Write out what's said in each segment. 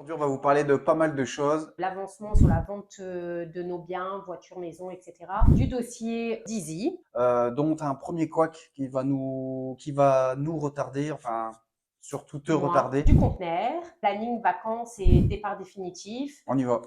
Aujourd'hui, on va vous parler de pas mal de choses. L'avancement sur la vente de nos biens, voitures, maisons, etc. Du dossier d'Easy. Dont un premier couac qui va nous retarder, enfin, surtout te Moi, retarder. du conteneur, planning, vacances et départ définitif. On y va.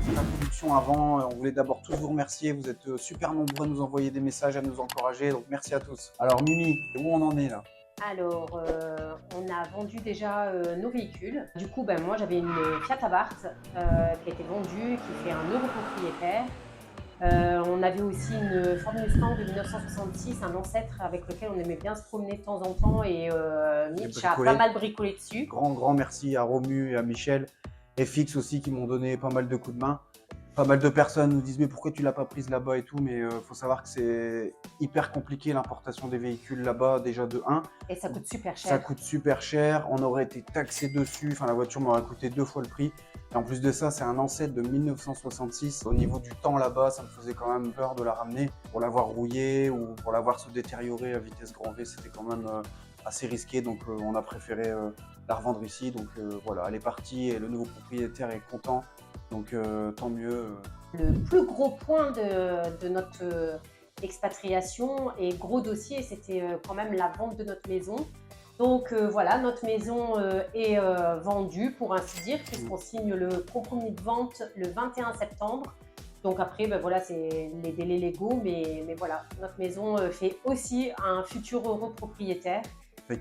Cette introduction avant, on voulait d'abord tous vous remercier. Vous êtes super nombreux à nous envoyer des messages, à nous encourager. Donc merci à tous. Alors Mimi, où on en est là? Alors, on a vendu déjà nos véhicules. Du coup, moi, j'avais une Fiat Abarth qui a été vendue, qui fait un euro propriétaire. On avait aussi une Ford Mustang de 1966, un ancêtre avec lequel on aimait bien se promener de temps en temps et Mitch a pas mal bricolé dessus. Grand merci à Romu et à Michel et Fix aussi qui m'ont donné pas mal de coups de main. Pas mal de personnes nous disent mais pourquoi tu l'as pas prise là-bas et tout, mais faut savoir que c'est hyper compliqué l'importation des véhicules là-bas déjà de 1. Et ça coûte super cher. Ça coûte super cher, on aurait été taxé dessus, enfin la voiture m'aurait coûté 2 fois le prix. Et en plus de ça, c'est un ancêtre de 1966. Au niveau du temps là-bas, ça me faisait quand même peur de la ramener. Pour l'avoir rouillée ou pour la voir se détériorer à vitesse grand V, c'était quand même assez risqué. Donc on a préféré la revendre ici. Donc voilà, elle est partie et le nouveau propriétaire est content. Donc tant mieux. Le plus gros point de notre expatriation et gros dossier, c'était quand même la vente de notre maison. Donc voilà, notre maison est vendue pour ainsi dire, puisqu'on signe le compromis de vente le 21 septembre. Donc après, voilà, c'est les délais légaux, mais voilà, notre maison fait aussi un futur heureux propriétaire.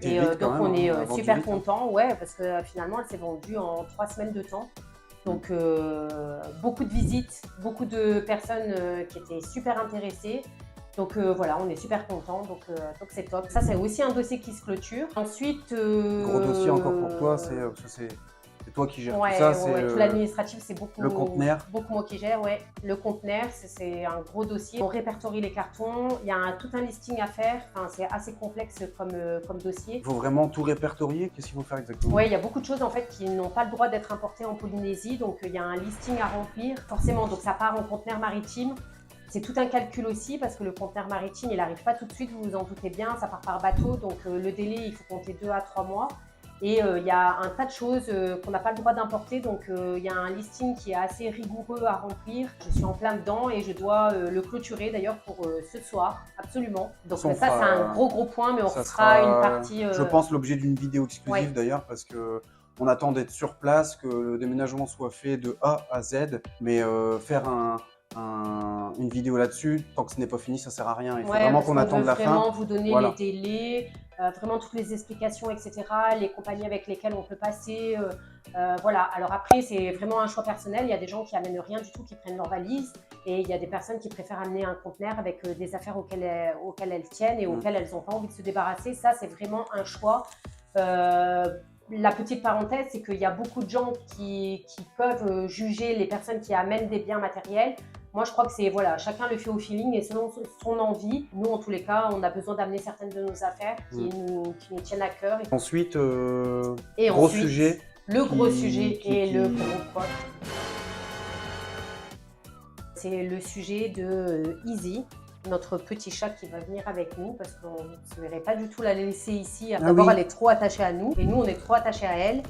Et donc on est super content, ouais, parce que finalement, elle s'est vendue en 3 semaines de temps. Donc beaucoup de visites, beaucoup de personnes qui étaient super intéressées. Donc voilà, on est super contents, donc c'est top. Ça, c'est aussi un dossier qui se clôture. Ensuite… Gros dossier encore pour toi, c'est toi qui gères ouais, tout ça. ouais, tout l'administratif, c'est beaucoup, le conteneur. beaucoup moi qui gère. Ouais. Le conteneur, c'est un gros dossier. On répertorie les cartons, il y a tout un listing à faire. Enfin, c'est assez complexe comme dossier. Il faut vraiment tout répertorier. Qu'est-ce qu'il faut faire exactement? Oui, il y a beaucoup de choses en fait qui n'ont pas le droit d'être importées en Polynésie. Donc il y a un listing à remplir. Forcément, donc ça part en conteneur maritime. C'est tout un calcul aussi parce que le conteneur maritime, il n'arrive pas tout de suite, vous vous en doutez bien, ça part par bateau. Donc le délai, il faut compter 2 à 3 mois. Et il y a un tas de choses qu'on n'a pas le droit d'importer. Donc il y a un listing qui est assez rigoureux à remplir. Je suis en plein dedans et je dois le clôturer d'ailleurs pour ce soir, absolument. Donc ça, c'est un gros point, mais on fera une partie… Je pense l'objet d'une vidéo exclusive d'ailleurs, parce que on attend d'être sur place, que le déménagement soit fait de A à Z, mais faire une vidéo là-dessus, tant que ce n'est pas fini, ça sert à rien. Il faut vraiment qu'on attende la fin. Vraiment vous donner les délais, vraiment toutes les explications, etc., les compagnies avec lesquelles on peut passer. Voilà. Alors après, c'est vraiment un choix personnel. Il y a des gens qui amènent rien du tout, qui prennent leur valise, et il y a des personnes qui préfèrent amener un conteneur avec des affaires auxquelles elles tiennent et auxquelles elles n'ont pas envie de se débarrasser. Ça, c'est vraiment un choix. La petite parenthèse, c'est qu'il y a beaucoup de gens qui peuvent juger les personnes qui amènent des biens matériels. Moi, je crois que c'est, voilà, chacun le fait au feeling et selon son envie. Nous, en tous les cas, on a besoin d'amener certaines de nos affaires qui nous tiennent à cœur. Ensuite, gros sujet. Le gros sujet et le gros quoi. C'est le sujet de Easy, notre petit chat qui va venir avec nous parce qu'on ne se verrait pas du tout la laisser ici. D'abord, elle est trop attachée à nous et nous, on est trop attachés à elle.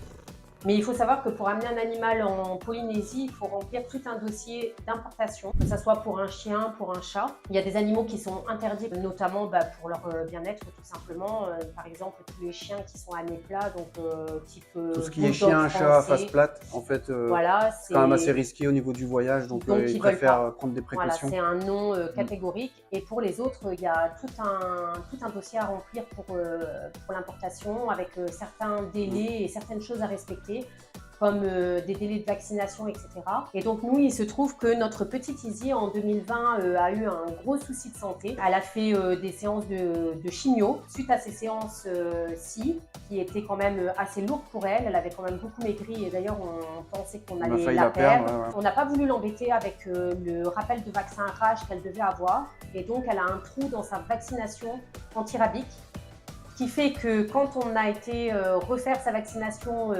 Mais il faut savoir que pour amener un animal en Polynésie, il faut remplir tout un dossier d'importation, que ce soit pour un chien, pour un chat. Il y a des animaux qui sont interdits, notamment pour leur bien-être tout simplement. Par exemple, tous les chiens qui sont à nez plat, donc type tout ce qui est chien, chat, face plate, en fait, voilà, c'est quand même assez risqué au niveau du voyage, donc ils préfèrent prendre des précautions. Voilà, c'est un non catégorique. Et pour les autres, il y a tout un dossier à remplir pour l'importation avec certains délais et certaines choses à respecter. comme des délais de vaccination, etc. Et donc nous, il se trouve que notre petite Izzy en 2020 a eu un gros souci de santé. Elle a fait des séances de chimio. Suite à ces séances-ci, qui étaient quand même assez lourdes pour elle avait quand même beaucoup maigri et d'ailleurs on pensait qu'on allait la perdre. Ouais. On n'a pas voulu l'embêter avec le rappel de vaccin rage qu'elle devait avoir et donc elle a un trou dans sa vaccination antirabique, qui fait que quand on a été refaire sa vaccination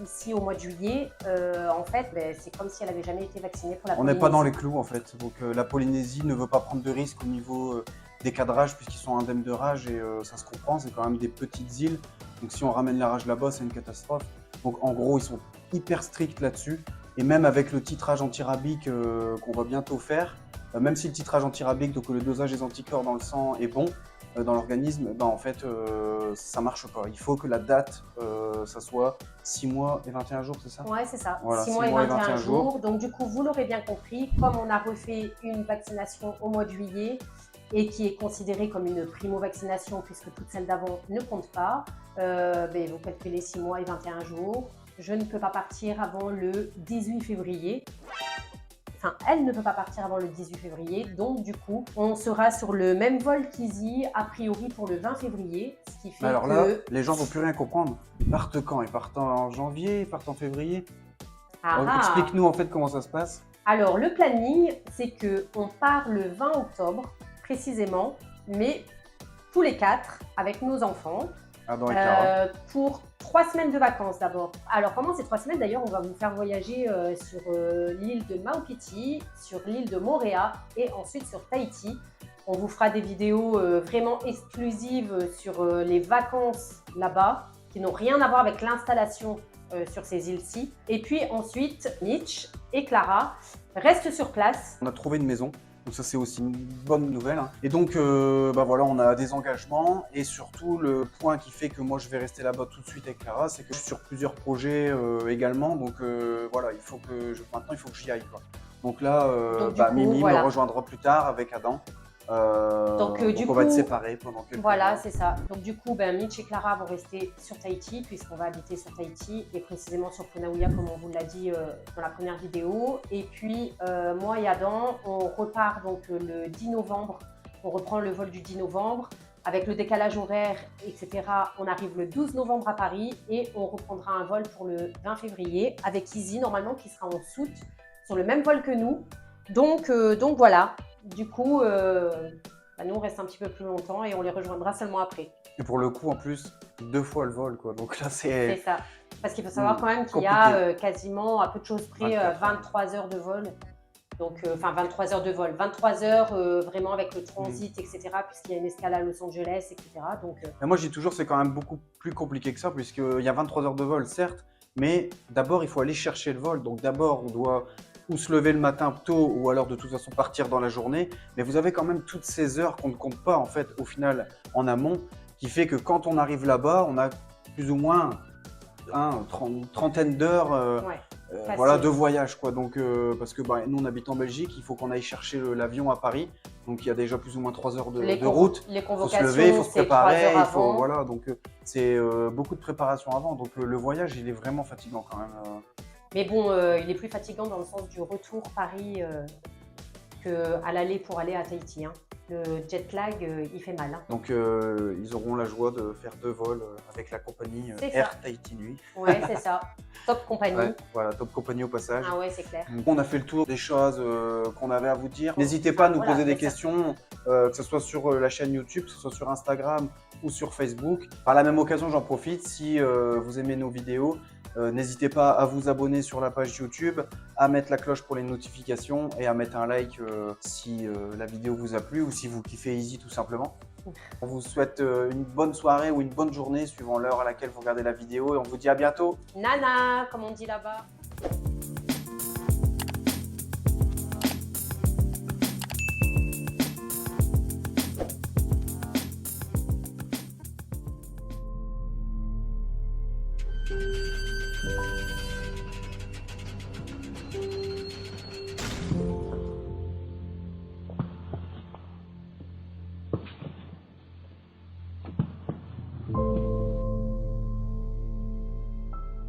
ici au mois de juillet, en fait, c'est comme si elle n'avait jamais été vaccinée pour la Polynésie. On n'est pas dans les clous en fait. Donc la Polynésie ne veut pas prendre de risques au niveau des cas de rage puisqu'ils sont indemnes de rage et ça se comprend, c'est quand même des petites îles. Donc si on ramène la rage là-bas, c'est une catastrophe. Donc en gros, ils sont hyper stricts là-dessus. Et même avec le titrage antirabique qu'on va bientôt faire, même si le titrage antirabique, donc le dosage des anticorps dans le sang est bon, dans l'organisme, en fait, ça marche pas. Il faut que la date, ça soit 6 mois et 21 jours, c'est ça? Ouais, c'est ça. Voilà, 6 mois et 21 jours. Donc, du coup, vous l'aurez bien compris, comme on a refait une vaccination au mois de juillet et qui est considérée comme une primo-vaccination puisque toutes celles d'avant ne comptent pas, vous calculez 6 mois et 21 jours. Je ne peux pas partir avant le 18 février. Enfin, elle ne peut pas partir avant le 18 février, donc du coup, on sera sur le même vol qu'Izzy, a priori pour le 20 février, ce qui fait Alors là, les gens ne vont plus rien comprendre. Ils partent quand? Ils partent en janvier? Ils partent en février? Explique-nous en fait comment ça se passe. Alors, le planning, c'est qu'on part le 20 octobre, précisément, mais tous les 4, avec nos enfants, pour 3 semaines de vacances d'abord. Alors, pendant ces 3 semaines, d'ailleurs, on va vous faire voyager sur l'île de Maupiti, sur l'île de Moorea et ensuite sur Tahiti. On vous fera des vidéos vraiment exclusives sur les vacances là-bas, qui n'ont rien à voir avec l'installation sur ces îles-ci. Et puis ensuite, Mitch et Clara restent sur place. On a trouvé une maison. Donc ça, c'est aussi une bonne nouvelle. Et donc, voilà, on a des engagements. Et surtout, le point qui fait que moi, je vais rester là-bas tout de suite avec Clara, c'est que je suis sur plusieurs projets également. Donc, voilà, maintenant, il faut que j'y aille, quoi. Donc là, Mimi me rejoindra plus tard avec Adam. Donc on va être séparés pendant quelques mois. Voilà, c'est ça. Donc du coup, Mitch et Clara vont rester sur Tahiti, puisqu'on va habiter sur Tahiti, et précisément sur Punauia, comme on vous l'a dit dans la première vidéo. Et puis, moi et Adam, on repart donc le 10 novembre. On reprend le vol du 10 novembre. Avec le décalage horaire, etc., on arrive le 12 novembre à Paris, et on reprendra un vol pour le 20 février, avec Izzy, normalement, qui sera en soute, sur le même vol que nous. Donc voilà. Du coup, nous, on reste un petit peu plus longtemps et on les rejoindra seulement après. Et pour le coup, en plus, 2 fois le vol, quoi. Donc là, c'est... C'est ça. Parce qu'il faut savoir quand même qu'il y a quasiment, à peu de choses près, 23 heures de vol. Donc, 23 heures de vol. 23 heures vraiment avec le transit, etc. Puisqu'il y a une escale à Los Angeles, etc. Donc, moi, je dis toujours, c'est quand même beaucoup plus compliqué que ça, puisqu'il y a 23 heures de vol, certes. Mais d'abord, il faut aller chercher le vol. Donc d'abord, on doit ou se lever le matin tôt ou alors de toute façon partir dans la journée. Mais vous avez quand même toutes ces heures qu'on ne compte pas en fait au final en amont, qui fait que quand on arrive là-bas, on a plus ou moins une trentaine d'heures de voyage, quoi. Donc parce que nous on habite en Belgique, il faut qu'on aille chercher l'avion à Paris. Donc il y a déjà plus ou moins 3 heures de route. Les Il convocations, faut se lever, il faut se préparer, voilà. Donc c'est beaucoup de préparation avant. Donc le voyage, il est vraiment fatigant quand même. Mais bon, il est plus fatigant dans le sens du retour Paris qu'à l'aller pour aller à Tahiti. Hein. Le jet lag, il fait mal. Hein. Donc ils auront la joie de faire 2 vols avec la compagnie Air Tahiti Nuit. Ouais, c'est ça. Top compagnie. Ouais, voilà, top compagnie au passage. Ah ouais, c'est clair. Donc, on a fait le tour des choses qu'on avait à vous dire. N'hésitez pas à nous poser des questions, que ce soit sur la chaîne YouTube, que ce soit sur Instagram ou sur Facebook. Par la même occasion, j'en profite, si vous aimez nos vidéos, n'hésitez pas à vous abonner sur la page YouTube, à mettre la cloche pour les notifications et à mettre un like si la vidéo vous a plu ou si vous kiffez Izzy tout simplement. On vous souhaite une bonne soirée ou une bonne journée suivant l'heure à laquelle vous regardez la vidéo et on vous dit à bientôt. Nana, comme on dit là-bas.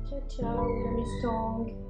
Ciao, ciao. Tschüss, Tong.